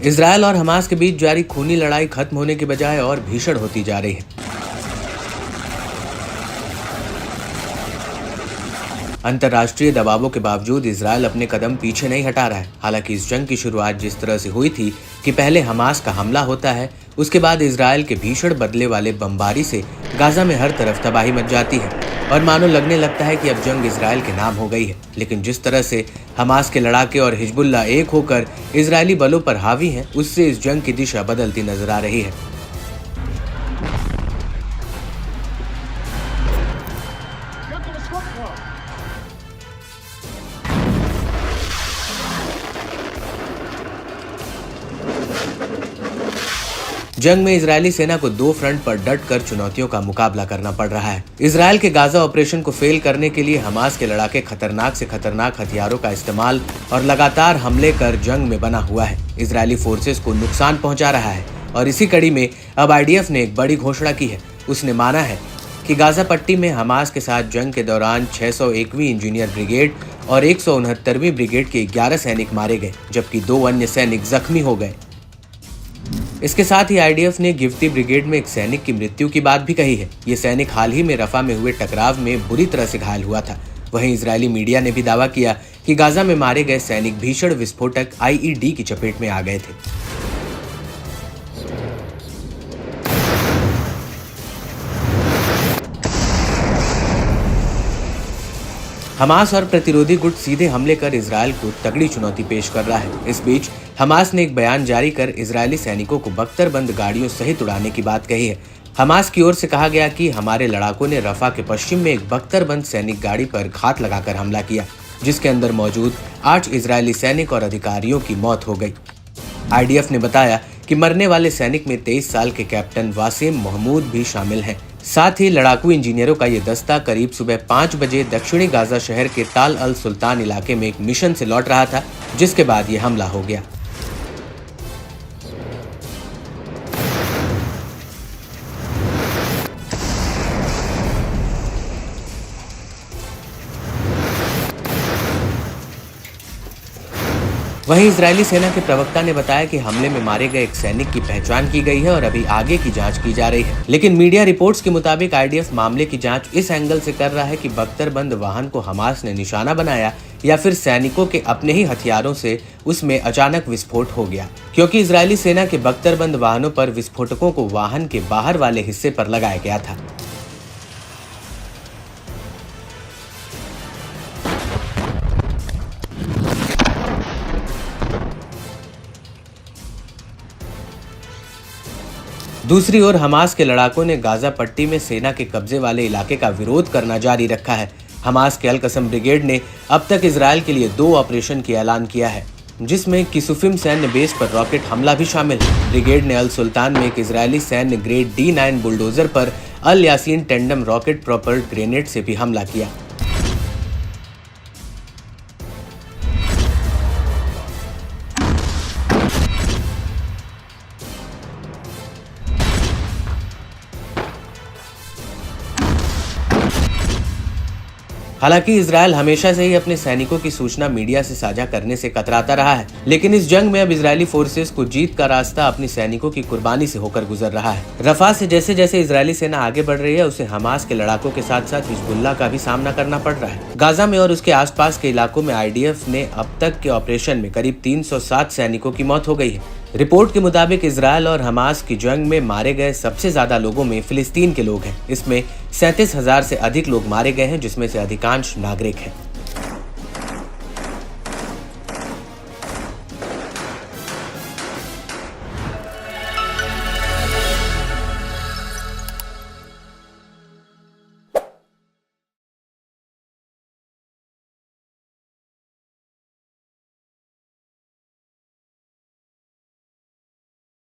Israel और Hamas के बीच जारी खूनी लड़ाई खत्म होने के बजाय और भीषण होती जा रही है। अंतर्राष्ट्रीय दबावों के बावजूद इजरायल अपने कदम पीछे नहीं हटा रहा है। हालांकि इस जंग की शुरुआत जिस तरह से हुई थी कि पहले हमास का हमला होता है, उसके बाद इजरायल के भीषण बदले वाले बमबारी से गाजा में हर तरफ तबाही मच जाती है और मानो लगने लगता है कि अब जंग इजरायल के नाम हो गई है। लेकिन जिस तरह से हमास के लड़ाके और हिजबुल्लाह एक होकर इजरायली बलों पर हावी हैं, उससे इस जंग की दिशा बदलती नजर आ रही है। जंग में इजरायली सेना को दो फ्रंट पर डट कर चुनौतियों का मुकाबला करना पड़ रहा है। इजरायल के गाजा ऑपरेशन को फेल करने के लिए हमास के लड़ाके खतरनाक से खतरनाक हथियारों का इस्तेमाल और लगातार हमले कर जंग में बना हुआ है। इजरायली फोर्सेस को नुकसान पहुंचा रहा है और इसी कड़ी में अब आईडीएफ ने एक बड़ी घोषणा की है। उसने माना है कि गाजा पट्टी में हमास के साथ जंग के दौरान 601वीं इंजीनियर ब्रिगेड और 169वीं ब्रिगेड के 11 सैनिक मारे गए, जबकि 2 अन्य सैनिक जख्मी हो गए। इसके साथ ही आईडीएफ ने गिफ्ती ब्रिगेड में एक सैनिक की मृत्यु की बात भी कही है। ये सैनिक हाल ही में रफा में हुए टकराव में बुरी तरह से घायल हुआ था। वहीं इजरायली मीडिया ने भी दावा किया कि गाजा में मारे गए सैनिक भीषण विस्फोटक आईईडी की चपेट में आ गए थे। हमास और प्रतिरोधी गुट सीधे हमले कर इजरायल को तगड़ी चुनौती पेश कर रहा है। इस बीच हमास ने एक बयान जारी कर इजरायली सैनिकों को बख्तरबंद गाड़ियों सहित उड़ाने की बात कही है। हमास की ओर से कहा गया कि हमारे लड़ाकों ने रफा के पश्चिम में एक बख्तरबंद सैनिक गाड़ी पर घात लगाकर हमला किया, जिसके अंदर मौजूद 8 इजरायली सैनिक और अधिकारियों की मौत हो गई। आईडीएफ ने बताया कि मरने वाले सैनिक में 23 साल के कैप्टन वासिम महमूद भी शामिल हैं। साथ ही लड़ाकू इंजीनियरों का ये दस्ता करीब सुबह 5 बजे दक्षिणी गाजा शहर के ताल अल सुल्तान इलाके में एक मिशन से लौट रहा था, जिसके बाद ये हमला हो गया। वहीं इजरायली सेना के प्रवक्ता ने बताया कि हमले में मारे गए एक सैनिक की पहचान की गई है और अभी आगे की जांच की जा रही है। लेकिन मीडिया रिपोर्ट्स के मुताबिक आईडीएफ मामले की जांच इस एंगल से कर रहा है कि बख्तरबंद वाहन को हमास ने निशाना बनाया या फिर सैनिकों के अपने ही हथियारों से उसमें अचानक विस्फोट हो गया, क्योंकि इजरायली सेना के बख्तरबंद वाहनों पर विस्फोटकों को वाहन के बाहर वाले हिस्से पर लगाया गया था। दूसरी ओर हमास के लड़ाकों ने गाजा पट्टी में सेना के कब्जे वाले इलाके का विरोध करना जारी रखा है। हमास के अल कसम ब्रिगेड ने अब तक इजरायल के लिए 2 ऑपरेशन की ऐलान किया है, जिसमें किसुफिम सैन्य बेस पर रॉकेट हमला भी शामिल है। ब्रिगेड ने अल सुल्तान में एक इजरायली सैन्य ग्रेड D9 बुलडोजर पर अल यासीन टेंडम रॉकेट प्रोपल्ड ग्रेनेड से भी हमला किया। हालांकि इजरायल हमेशा से ही अपने सैनिकों की सूचना मीडिया से साझा करने से कतराता रहा है, लेकिन इस जंग में अब इजरायली फोर्सेस को जीत का रास्ता अपनी सैनिकों की कुर्बानी से होकर गुजर रहा है। रफा से जैसे जैसे इजरायली सेना आगे बढ़ रही है, उसे हमास के लड़ाकों के साथ साथ हिजबुल्लाह का भी सामना करना पड़ रहा है। गाजा में और उसके आसपास के इलाकों में आईडीएफ ने अब तक के ऑपरेशन में करीब 307 सैनिकों की मौत हो गई है। रिपोर्ट के मुताबिक इजरायल और हमास की जंग में मारे गए सबसे ज्यादा लोगों में फिलिस्तीन के लोग हैं। इसमें 37,000 से अधिक लोग मारे गए हैं, जिसमें से अधिकांश नागरिक हैं।